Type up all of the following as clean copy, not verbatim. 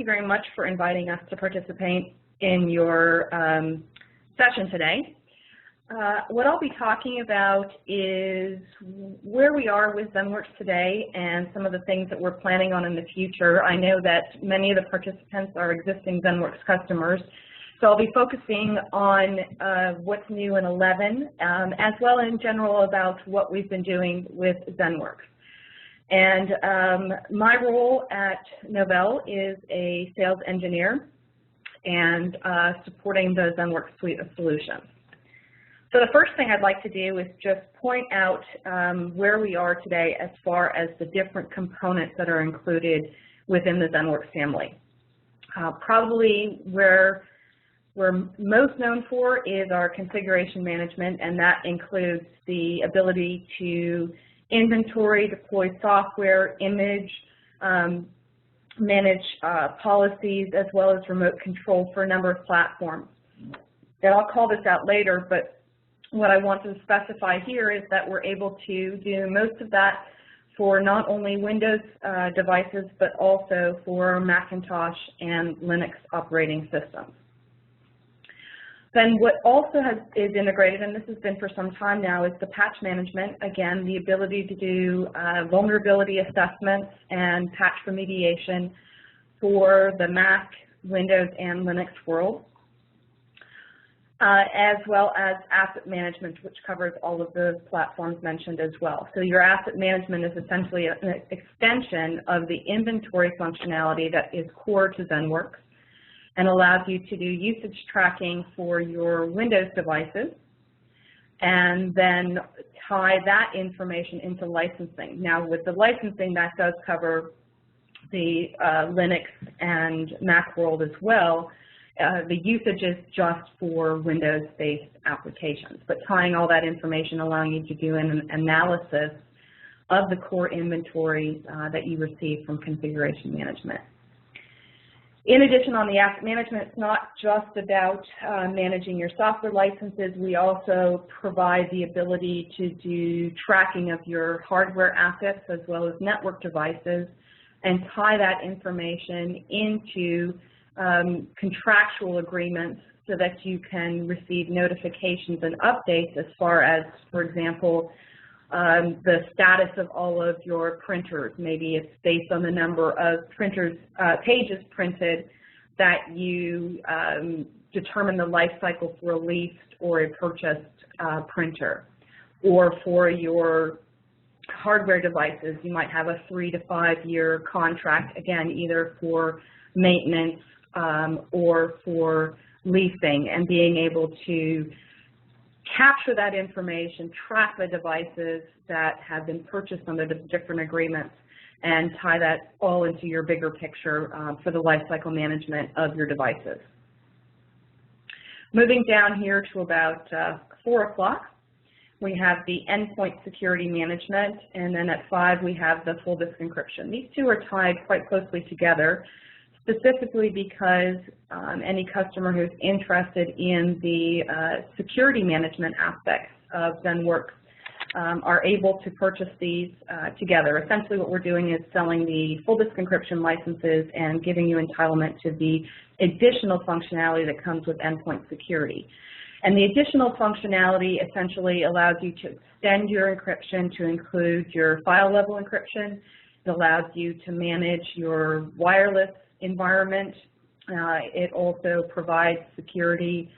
very much for inviting us to participate in your session today. What I'll be talking about is where we are with ZENworks today and some of the things that we're planning on in the future. I know that many of the participants are existing ZENworks customers, so I'll be focusing on what's new in 11, as well in general about what we've been doing with ZENworks. And my role at Novell is a sales engineer and supporting the ZENworks suite of solutions. So the first thing I'd like to do is just point out where we are today as far as the different components that are included within the ZENworks family. Probably where we're most known for is our configuration management, and that includes the ability to inventory, deploy software, image, manage policies, as well as remote control for a number of platforms. And I'll call this out later, but what I want to specify here is that we're able to do most of that for not only Windows devices, but also for Macintosh and Linux operating systems. Then what also is integrated, and this has been for some time now, is the patch management. Again, the ability to do vulnerability assessments and patch remediation for the Mac, Windows, and Linux world, as well as asset management, which covers all of the platforms mentioned as well. So your asset management is essentially an extension of the inventory functionality that is core to ZENworks, and allows you to do usage tracking for your Windows devices, and then tie that information into licensing. Now, with the licensing, that does cover the Linux and Mac world as well. The usage is just for Windows-based applications, but tying all that information, allowing you to do an analysis of the core inventory that you receive from configuration management. In addition, on the asset management, it's not just about managing your software licenses. We also provide the ability to do tracking of your hardware assets as well as network devices, and tie that information into contractual agreements so that you can receive notifications and updates as far as, for example, the status of all of your printers. Maybe it's based on the number of printers, pages printed, that you determine the life cycle for a leased or a purchased printer. Or for your hardware devices, you might have a 3 to 5 year contract, again, either for maintenance or for leasing, and being able to capture that information, track the devices that have been purchased under the different agreements, and tie that all into your bigger picture for the lifecycle management of your devices. Moving down here to about 4 o'clock, we have the endpoint security management, and then at 5 we have the full disk encryption. These two are tied quite closely together, specifically because any customer who's interested in the security management aspects of ZENworks are able to purchase these together. Essentially what we're doing is selling the full disk encryption licenses and giving you entitlement to the additional functionality that comes with endpoint security. And the additional functionality essentially allows you to extend your encryption to include your file level encryption. It allows you to manage your wireless environment. It also provides security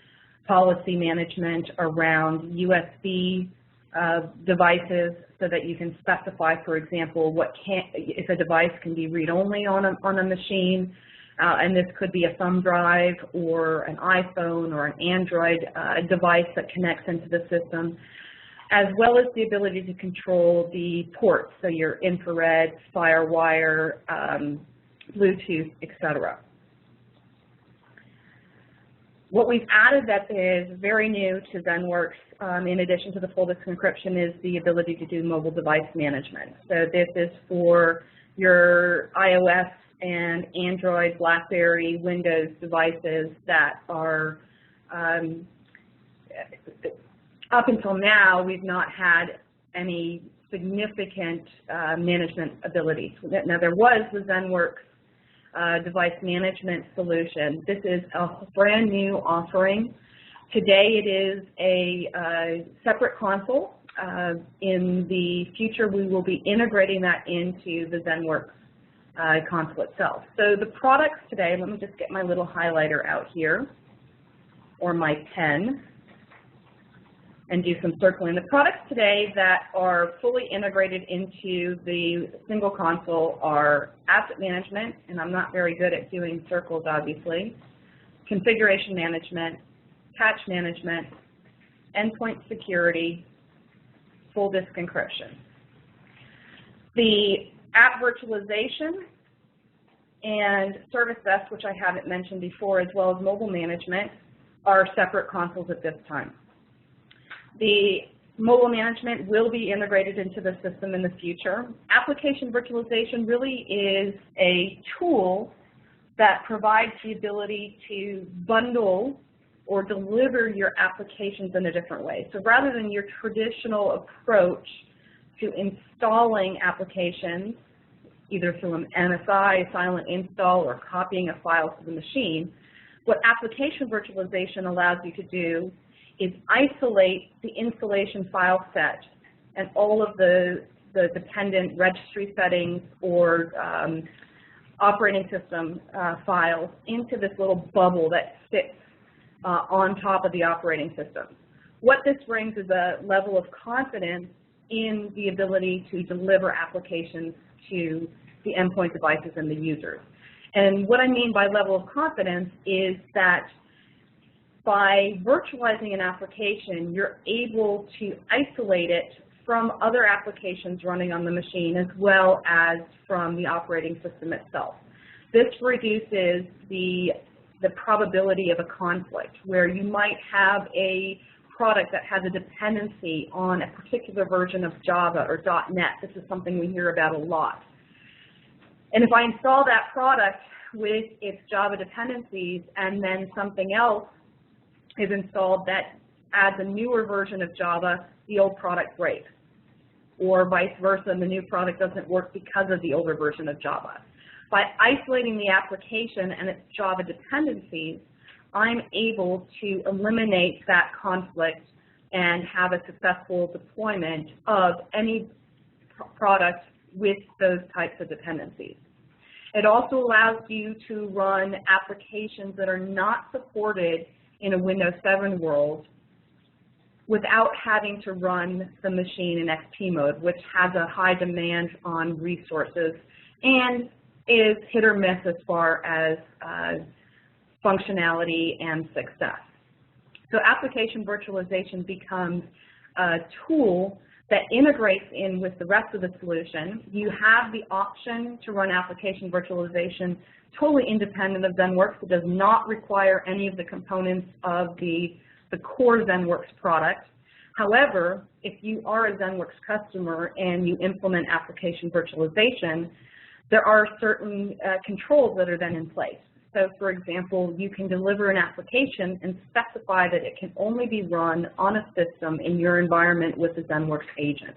policy management around USB devices, so that you can specify, for example, if a device can be read-only on a machine, and this could be a thumb drive or an iPhone or an Android device that connects into the system, as well as the ability to control the ports, so your infrared, FireWire, Bluetooth, etc. What we've added that is very new to ZENworks, in addition to the full disk encryption, is the ability to do mobile device management. So this is for your iOS and Android, BlackBerry, Windows devices that are, up until now, we've not had any significant management abilities. Now there was the ZENworks device management solution. This is a brand new offering. Today it is a separate console. In the future we will be integrating that into the ZENworks console itself. So the products today, let me just get my little highlighter out here, or my pen, and do some circling. The products today that are fully integrated into the single console are asset management, and I'm not very good at doing circles obviously, configuration management, patch management, endpoint security, full disk encryption. The app virtualization and service desk, which I haven't mentioned before, as well as mobile management, are separate consoles at this time. The mobile management will be integrated into the system in the future. Application virtualization really is a tool that provides the ability to bundle or deliver your applications in a different way. So rather than your traditional approach to installing applications, either through an MSI, a silent install, or copying a file to the machine, what application virtualization allows you to do is isolate the installation file set and all of the dependent registry settings or operating system files into this little bubble that sits on top of the operating system. What this brings is a level of confidence in the ability to deliver applications to the endpoint devices and the users. And what I mean by level of confidence is that by virtualizing an application, you're able to isolate it from other applications running on the machine as well as from the operating system itself. This reduces the probability of a conflict where you might have a product that has a dependency on a particular version of Java or .NET. This is something we hear about a lot. And if I install that product with its Java dependencies and then something else is installed that adds a newer version of Java, the old product breaks. Or vice versa, the new product doesn't work because of the older version of Java. By isolating the application and its Java dependencies, I'm able to eliminate that conflict and have a successful deployment of any product with those types of dependencies. It also allows you to run applications that are not supported in a Windows 7 world without having to run the machine in XP mode, which has a high demand on resources and is hit or miss as far as functionality and success. So application virtualization becomes a tool that integrates in with the rest of the solution. You have the option to run application virtualization totally independent of ZENworks. It does not require any of the components of the core ZENworks product. However, if you are a ZENworks customer and you implement application virtualization, there are certain controls that are then in place. So, for example, you can deliver an application and specify that it can only be run on a system in your environment with a ZENworks agent,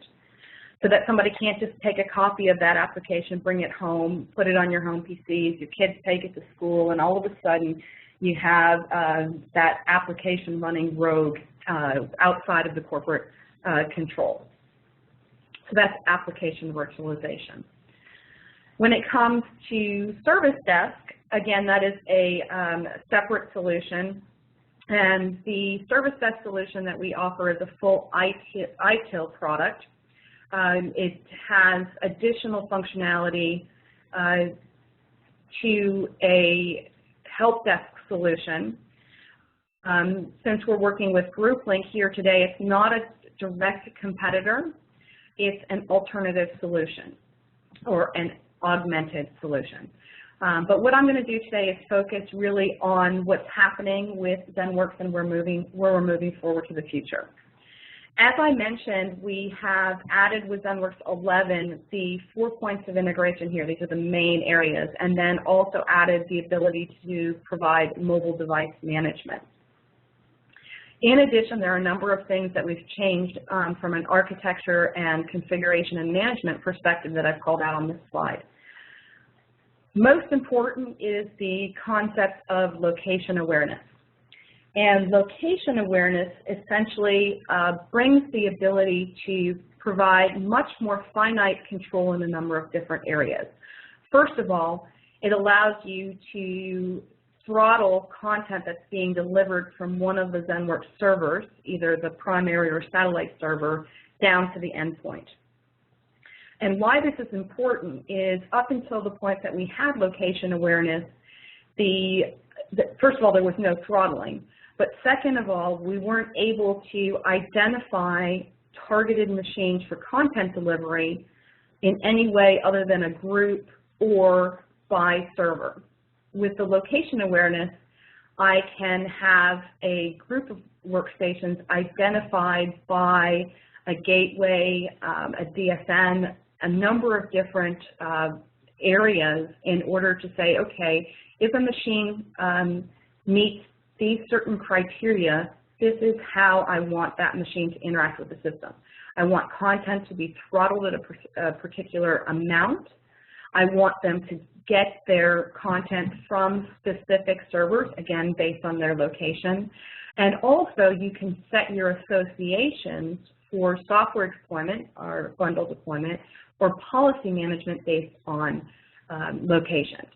so that somebody can't just take a copy of that application, bring it home, put it on your home PCs, your kids take it to school, and all of a sudden you have that application running rogue outside of the corporate control. So that's application virtualization. When it comes to service desk, again, that is a separate solution, and the service desk solution that we offer is a full ITIL product. It has additional functionality to a help desk solution. Since we're working with GroupLink here today, it's not a direct competitor. It's an alternative solution or an augmented solution. But what I'm going to do today is focus really on what's happening with ZENworks and where we're moving forward to the future. As I mentioned, we have added with ZENworks 11 the 4 points of integration here. These are the main areas, and then also added the ability to provide mobile device management. In addition, there are a number of things that we've changed from an architecture and configuration and management perspective that I've called out on this slide. Most important is the concept of location awareness. And location awareness essentially brings the ability to provide much more finite control in a number of different areas. First of all, it allows you to throttle content that's being delivered from one of the ZENworks servers, either the primary or satellite server, down to the endpoint. And why this is important is up until the point that we had location awareness, first of all, there was no throttling, but second of all, we weren't able to identify targeted machines for content delivery in any way other than a group or by server. With the location awareness, I can have a group of workstations identified by a gateway, a DSN, a number of different areas in order to say, okay, if a machine meets these certain criteria, this is how I want that machine to interact with the system. I want content to be throttled at a particular amount. I want them to get their content from specific servers, again, based on their location. And also, you can set your associations for software deployment or bundle deployment or policy management based on location.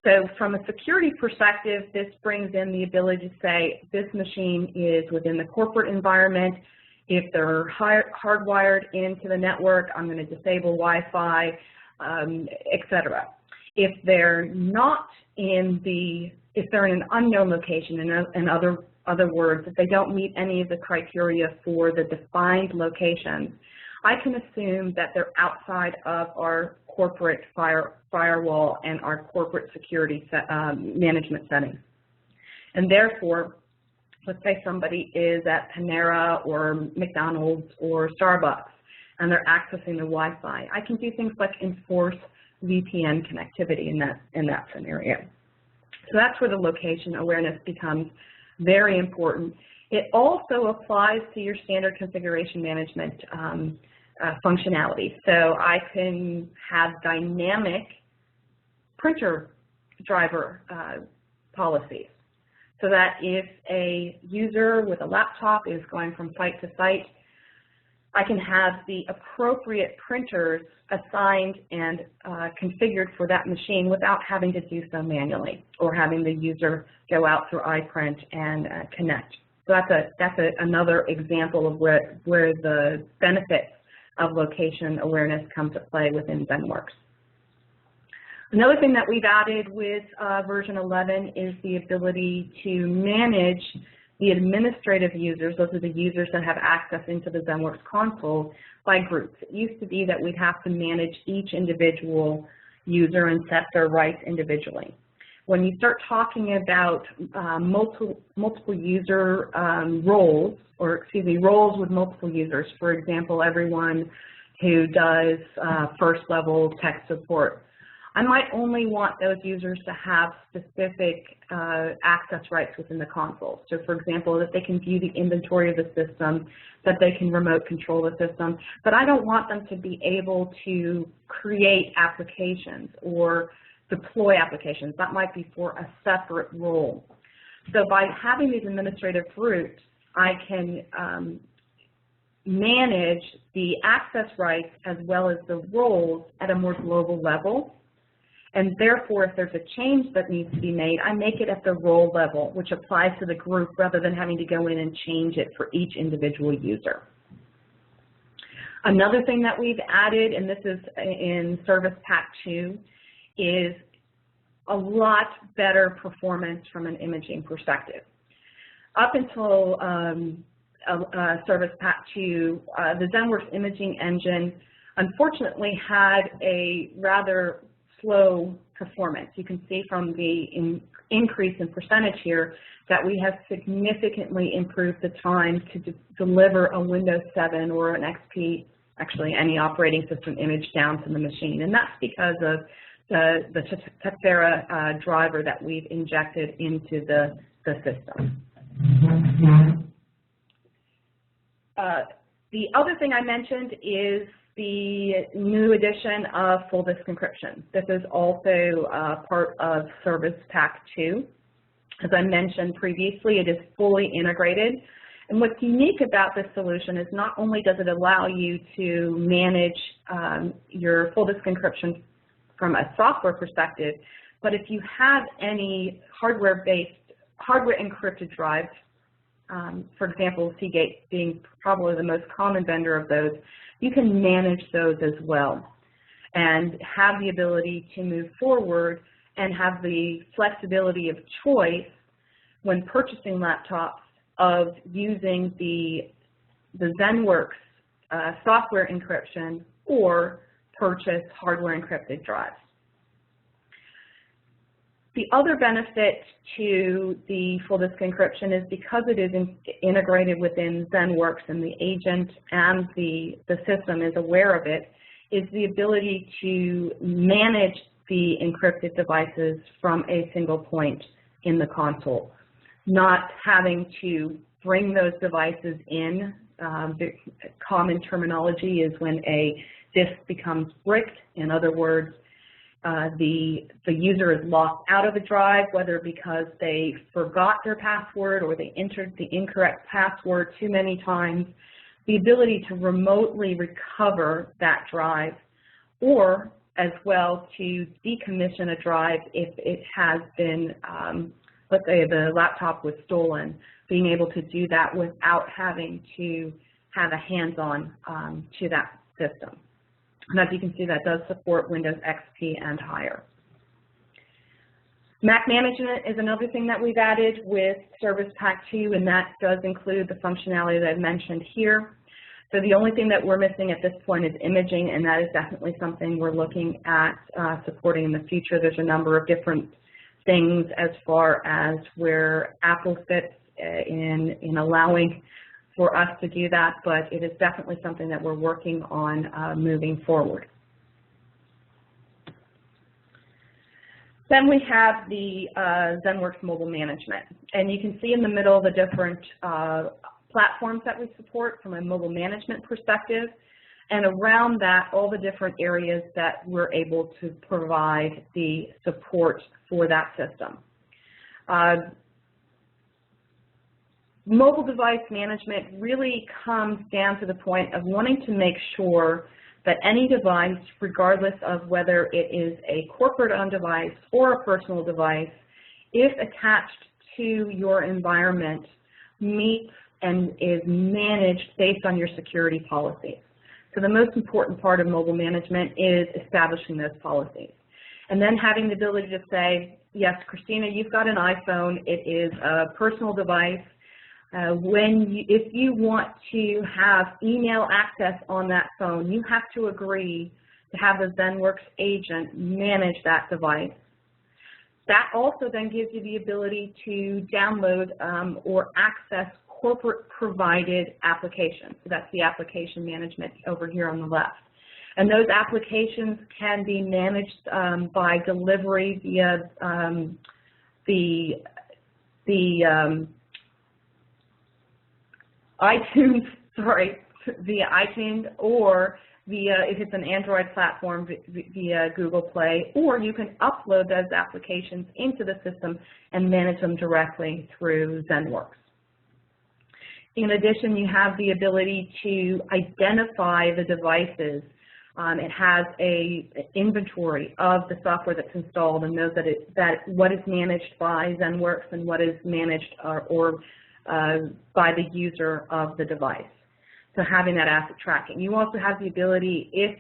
So from a security perspective, this brings in the ability to say this machine is within the corporate environment. If they're hardwired into the network, I'm going to disable Wi-Fi, etc. If they're not if they're in an unknown location, in other words, if they don't meet any of the criteria for the defined locations, I can assume that they're outside of our corporate firewall and our corporate security management settings. And therefore, let's say somebody is at Panera or McDonald's or Starbucks and they're accessing the Wi-Fi. I can do things like enforce VPN connectivity in that scenario. So that's where the location awareness becomes very important. It also applies to your standard configuration management functionality. So I can have dynamic printer driver policies so that if a user with a laptop is going from site to site, I can have the appropriate printers assigned and configured for that machine without having to do so manually or having the user go out through iPrint and connect. So that's another example of where the benefits of location awareness come to play within ZENworks. Another thing that we've added with version 11 is the ability to manage the administrative users. Those are the users that have access into the ZENworks console by groups. It used to be that we'd have to manage each individual user and set their rights individually. When you start talking about multiple user roles, or excuse me, roles with multiple users, for example, everyone who does first level tech support, I might only want those users to have specific access rights within the console. So for example, that they can view the inventory of the system, that they can remote control the system, but I don't want them to be able to create applications or deploy applications. That might be for a separate role. So by having these administrative groups, I can manage the access rights as well as the roles at a more global level. And therefore, if there's a change that needs to be made, I make it at the role level, which applies to the group rather than having to go in and change it for each individual user. Another thing that we've added, and this is in Service Pack 2, is a lot better performance from an imaging perspective. Up until Service Pack 2, the ZENworks imaging engine unfortunately had a rather slow performance. You can see from the increase in percentage here that we have significantly improved the time to deliver a Windows 7 or an XP, actually any operating system image down to the machine. And that's because of the Tefera driver that we've injected into the system. The other thing I mentioned is the new addition of full disk encryption. This is also part of Service Pack 2. As I mentioned previously, it is fully integrated. And what's unique about this solution is not only does it allow you to manage your full disk encryption from a software perspective, but if you have any hardware encrypted drives, for example, Seagate being probably the most common vendor of those, you can manage those as well and have the ability to move forward and have the flexibility of choice when purchasing laptops of using the ZENworks software encryption or purchase hardware encrypted drives. The other benefit to the full disk encryption is because it is integrated within ZENworks and the agent and the system is aware of it, is the ability to manage the encrypted devices from a single point in the console, not having to bring those devices in. The common terminology is when a disk becomes bricked. In other words, the user is locked out of a drive, whether because they forgot their password or they entered the incorrect password too many times. The ability to remotely recover that drive, or as well to decommission a drive if it has been, let's say the laptop was stolen, being able to do that without having to have a hands-on to that system. And as you can see, that does support Windows XP and higher. Mac management is another thing that we've added with Service Pack 2, and that does include the functionality that I've mentioned here. So the only thing that we're missing at this point is imaging, and that is definitely something we're looking at supporting in the future. There's a number of different things as far as where Apple fits in allowing for us to do that, but it is definitely something that we're working on moving forward. Then we have the ZENworks Mobile Management, and you can see in the middle the different platforms that we support from a mobile management perspective, and around that all the different areas that we're able to provide the support for that system. Mobile device management really comes down to the point of wanting to make sure that any device, regardless of whether it is a corporate-owned device or a personal device, if attached to your environment, meets and is managed based on your security policies. So the most important part of mobile management is establishing those policies. And then having the ability to say, yes, Christina, you've got an iPhone, it is a personal device. If you want to have email access on that phone, you have to agree to have the ZENworks agent manage that device. That also then gives you the ability to download or access corporate provided applications. So that's the application management over here on the left. And those applications can be managed by delivery via via iTunes, or via, if it's an Android platform, via Google Play, or you can upload those applications into the system and manage them directly through ZENworks. In addition, you have the ability to identify the devices. It has an inventory of the software that's installed and knows that what is managed by ZENworks and what is managed by the user of the device. So having that asset tracking. You also have the ability, if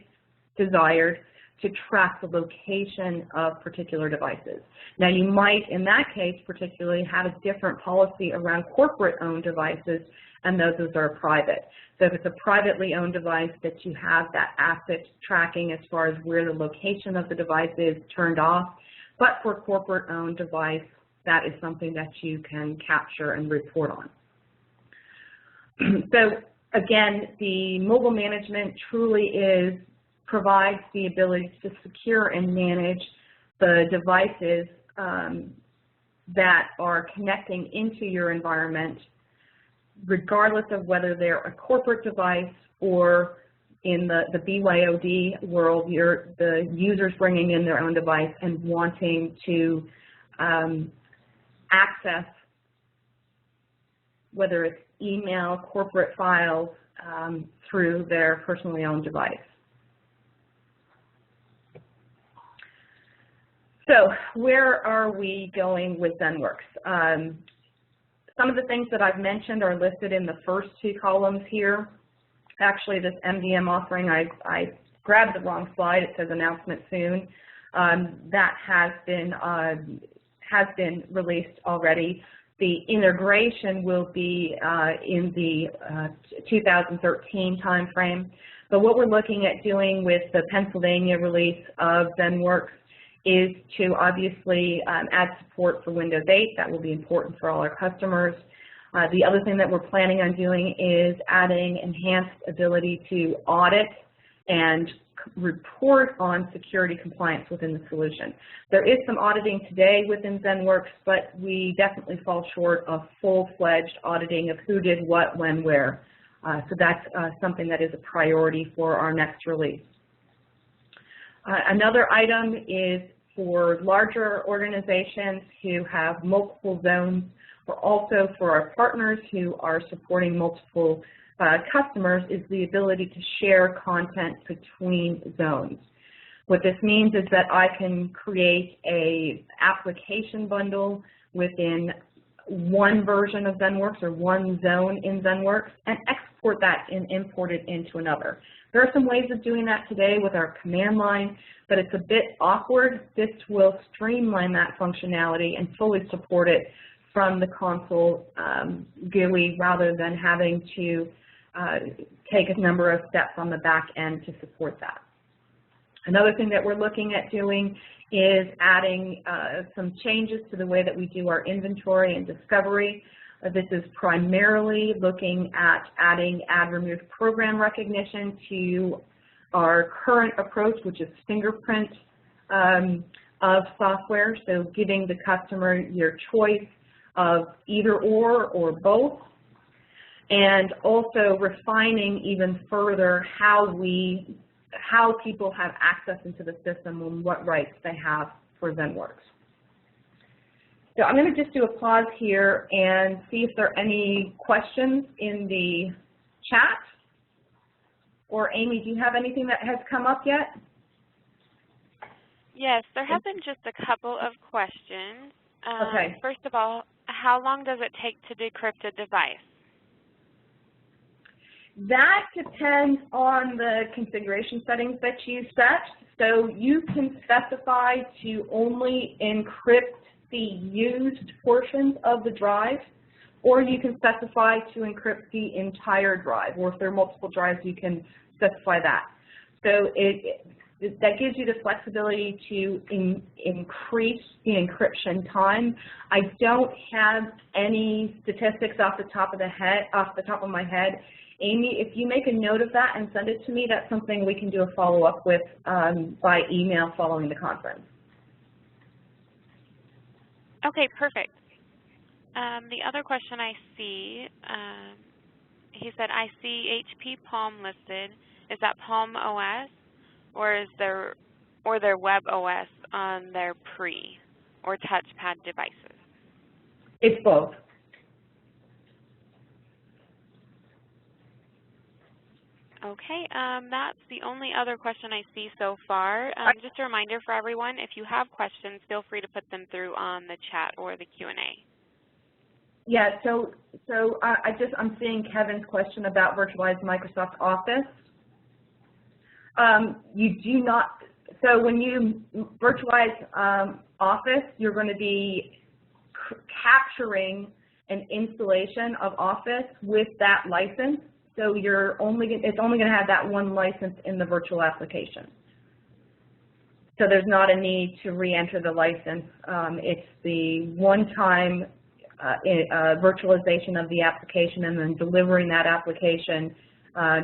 desired, to track the location of particular devices. Now you might, in that case particularly, have a different policy around corporate-owned devices, and those are private. So if it's a privately owned device, that you have that asset tracking as far as where the location of the device is turned off, but for a corporate-owned device, that is something that you can capture and report on. So again, the mobile management truly provides the ability to secure and manage the devices that are connecting into your environment, regardless of whether they're a corporate device or in the BYOD world, the user's bringing in their own device and wanting to access, whether it's email, corporate files, through their personally owned device. So where are we going with ZENworks? Some of the things that I've mentioned are listed in the first two columns here. Actually, this MDM offering, I grabbed the wrong slide. It says announcement soon. That has been released already. The integration will be in the 2013 timeframe. But what we're looking at doing with the Pennsylvania release of ZENworks is to obviously add support for Windows 8. That will be important for all our customers. The other thing that we're planning on doing is adding enhanced ability to audit and report on security compliance within the solution. There is some auditing today within ZENworks, but we definitely fall short of full-fledged auditing of who did what, when, where. So that's something that is a priority for our next release. Another item is for larger organizations who have multiple zones, or also for our partners who are supporting multiple customers, is the ability to share content between zones. What this means is that I can create an application bundle within one version of ZENworks or one zone in ZENworks and export that and import it into another. There are some ways of doing that today with our command line, but it's a bit awkward. This will streamline that functionality and fully support it from the console GUI rather than having to take a number of steps on the back end to support that. Another thing that we're looking at doing is adding some changes to the way that we do our inventory and discovery. This is primarily looking at adding add-remove program recognition to our current approach, which is fingerprint of software, so giving the customer your choice of either or both, and also refining even further how people have access into the system and what rights they have for ZENworks. So I'm going to just do a pause here and see if there are any questions in the chat. Or Amy, do you have anything that has come up yet? Yes, there have been just a couple of questions. Okay. First of all, how long does it take to decrypt a device? That depends on the configuration settings that you set. So you can specify to only encrypt the used portions of the drive, or you can specify to encrypt the entire drive, or if there are multiple drives, you can specify that. So that gives you the flexibility to increase the encryption time. I don't have any statistics off the top of my head. Amy, if you make a note of that and send it to me, that's something we can do a follow-up with by email following the conference. Okay, perfect. The other question I see, he said, I see HP Palm listed. Is that Palm OS, or is their Web OS on their pre or touchpad devices? It's both. Okay, that's the only other question I see so far. Just a reminder for everyone, if you have questions, feel free to put them through on the chat or the Q&A. Yeah, so I'm seeing Kevin's question about virtualized Microsoft Office. You do not, so when you virtualize Office, you're going to be capturing an installation of Office with that license. So it's only going to have that one license in the virtual application. So there's not a need to re-enter the license. It's the one-time virtualization of the application and then delivering that application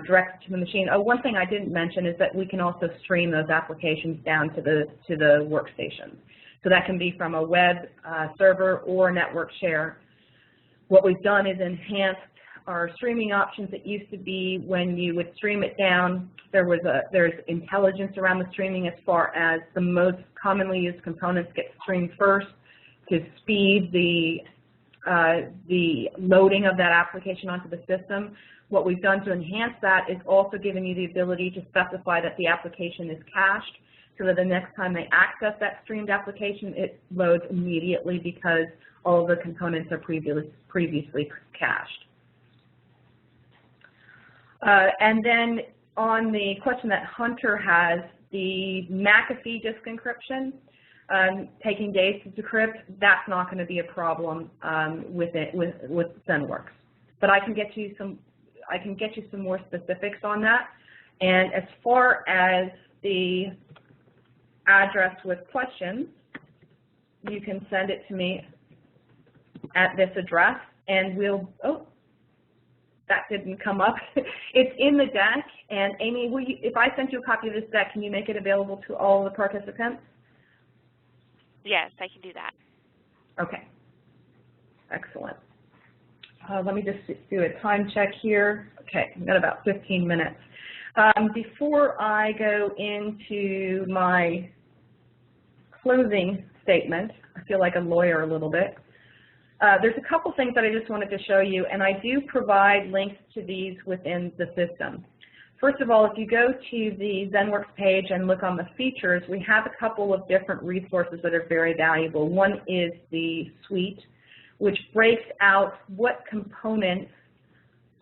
directly to the machine. One thing I didn't mention is that we can also stream those applications down to the workstation. So that can be from a web server or network share. What we've done is enhanced our streaming options. It used to be when you would stream it down, there's intelligence around the streaming as far as the most commonly used components get streamed first to speed the loading of that application onto the system. What we've done to enhance that is also giving you the ability to specify that the application is cached, so that the next time they access that streamed application, it loads immediately because all of the components are previously cached. And then on the question that Hunter has, the McAfee disk encryption, taking days to decrypt, that's not going to be a problem with ZENworks. But I can get you some more specifics on that. And as far as the address with questions, you can send it to me at this address, and we'll, oh, that didn't come up. It's in the deck, and Amy, if I sent you a copy of this deck, can you make it available to all the participants? Yes, I can do that. Okay, excellent. Let me just do a time check here. Okay, I've got about 15 minutes. Before I go into my closing statement, I feel like a lawyer a little bit. There's a couple things that I just wanted to show you, and I do provide links to these within the system. First of all, if you go to the ZENworks page and look on the features, we have a couple of different resources that are very valuable. One is the suite, which breaks out what components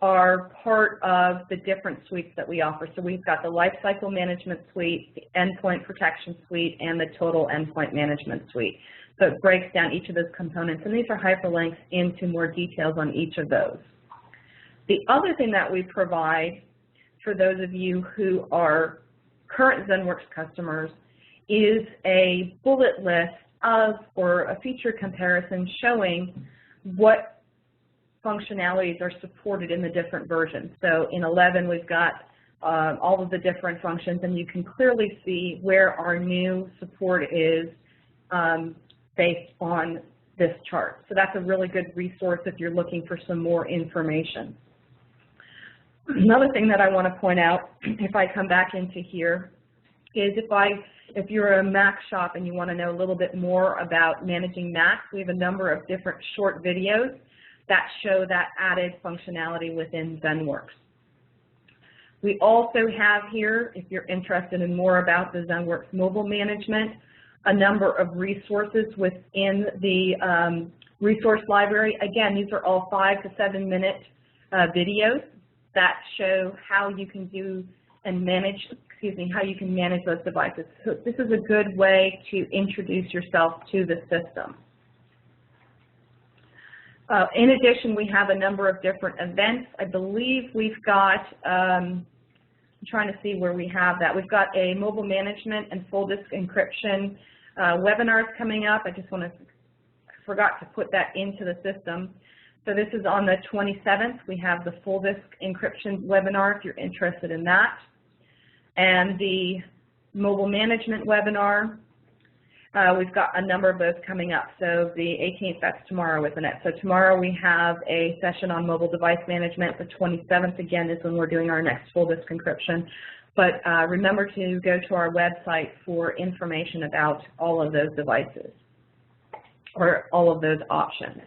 are part of the different suites that we offer. So we've got the Lifecycle Management Suite, the Endpoint Protection Suite, and the Total Endpoint Management Suite. So it breaks down each of those components, and these are hyperlinks into more details on each of those. The other thing that we provide for those of you who are current ZENworks customers is a bullet list of, or a feature comparison showing what functionalities are supported in the different versions. So in 11, we've got all of the different functions, and you can clearly see where our new support is based on this chart. So that's a really good resource if you're looking for some more information. Another thing that I want to point out, if I come back into here, is if you're a Mac shop and you want to know a little bit more about managing Macs, we have a number of different short videos that show that added functionality within ZENworks. We also have here, if you're interested in more about the ZENworks mobile management, a number of resources within the resource library. Again, these are all 5 to 7 minute videos that show how you can do and manage, how you can manage those devices. So this is a good way to introduce yourself to the system. In addition, we have a number of different events. I believe we've got, I'm trying to see where we have that. We've got a mobile management and full disk encryption webinars coming up. I forgot to put that into the system. So this is on the 27th. We have the full disk encryption webinar if you're interested in that. And the mobile management webinar, we've got a number of those coming up. So the 18th, that's tomorrow, isn't it? So tomorrow we have a session on mobile device management. The 27th, again, is when we're doing our next full disk encryption. But remember to go to our website for information about all of those devices or all of those options.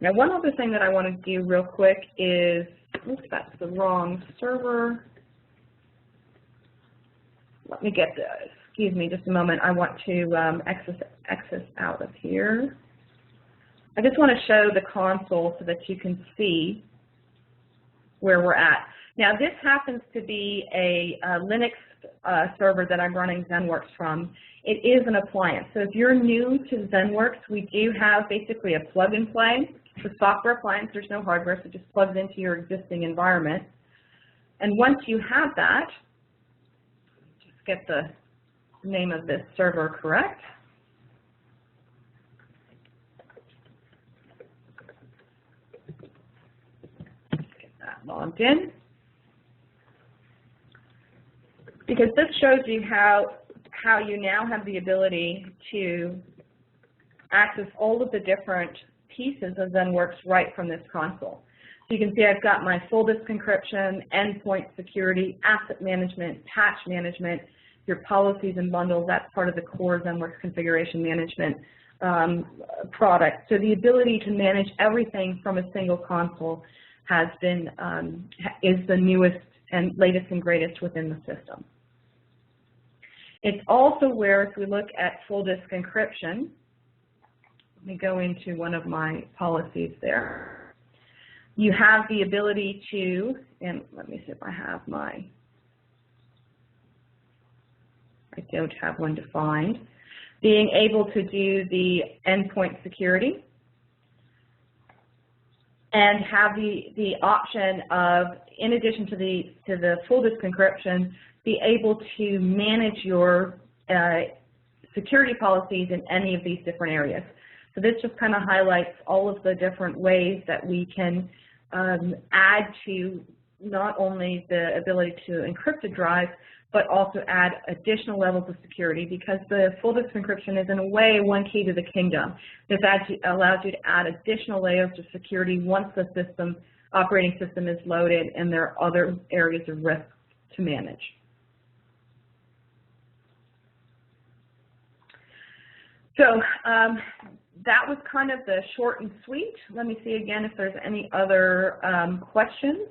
Now, one other thing that I want to do real quick is, oops, that's the wrong server. Let me get this. Excuse me just a moment. I want to exit out of here. I just want to show the console so that you can see where we're at. Now, this happens to be a Linux server that I'm running ZENworks from. It is an appliance. So if you're new to ZENworks, we do have basically a plug-and-play. It's a software appliance. There's no hardware, so it just plugs into your existing environment. And once you have that, just get the name of this server correct. Get that logged in. Because this shows you how you now have the ability to access all of the different pieces of ZENworks right from this console. So you can see I've got my full disk encryption, endpoint security, asset management, patch management, your policies and bundles. That's part of the core ZENworks configuration management product. So the ability to manage everything from a single console has been, is the newest and latest and greatest within the system. It's also where, if we look at full disk encryption, let me go into one of my policies there. You have the ability to, and let me see if I have my, I don't have one defined, being able to do the endpoint security and have the option of, in addition to the full disk encryption, be able to manage your security policies in any of these different areas. So this just kind of highlights all of the different ways that we can add to not only the ability to encrypt a drive, but also add additional levels of security, because the full disk encryption is in a way one key to the kingdom. This allows you to add additional layers of security once the operating system is loaded and there are other areas of risk to manage. So that was kind of the short and sweet. Let me see again if there's any other questions.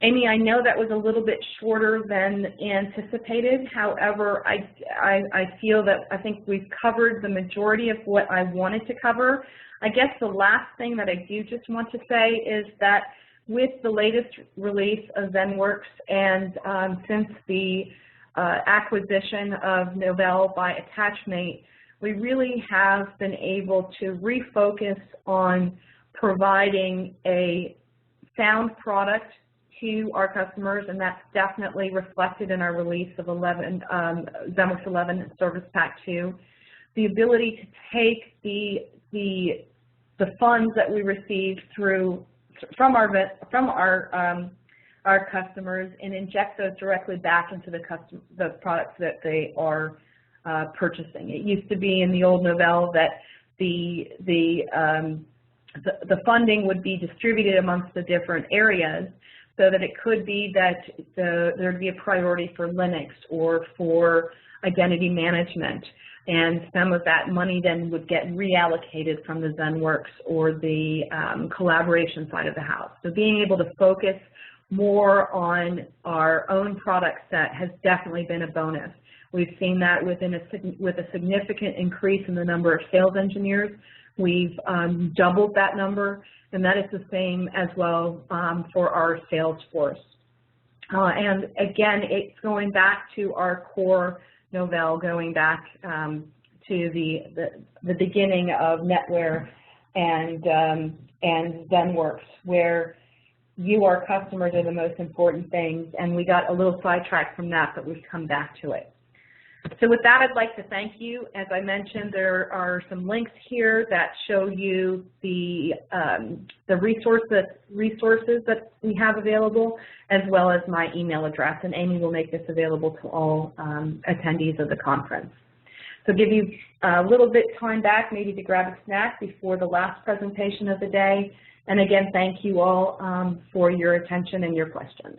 Amy, I know that was a little bit shorter than anticipated. However, I feel that I think we've covered the majority of what I wanted to cover. I guess the last thing that I do just want to say is that with the latest release of ZENworks and since the acquisition of Novell by Attachmate, we really have been able to refocus on providing a sound product to our customers, and that's definitely reflected in our release of ZENworks 11 Service Pack 2. The ability to take the funds that we received from our customers and inject those directly back into the products that they are purchasing. It used to be in the old Novell that the funding would be distributed amongst the different areas, so that it could be that there would be a priority for Linux or for identity management, and some of that money then would get reallocated from the ZENworks or the collaboration side of the house. So being able to focus more on our own product set has definitely been a bonus. We've seen that with a significant increase in the number of sales engineers. We've doubled that number, and that is the same as well for our sales force. And again, it's going back to our core Novell, going back to the beginning of NetWare and ZENworks, where you, our customers, are the most important things, and we got a little sidetracked from that, but we've come back to it. So with that, I'd like to thank you. As I mentioned, there are some links here that show you the resources that we have available, as well as my email address, and Amy will make this available to all attendees of the conference. So give you a little bit time back, maybe to grab a snack before the last presentation of the day. And again, thank you all for your attention and your questions.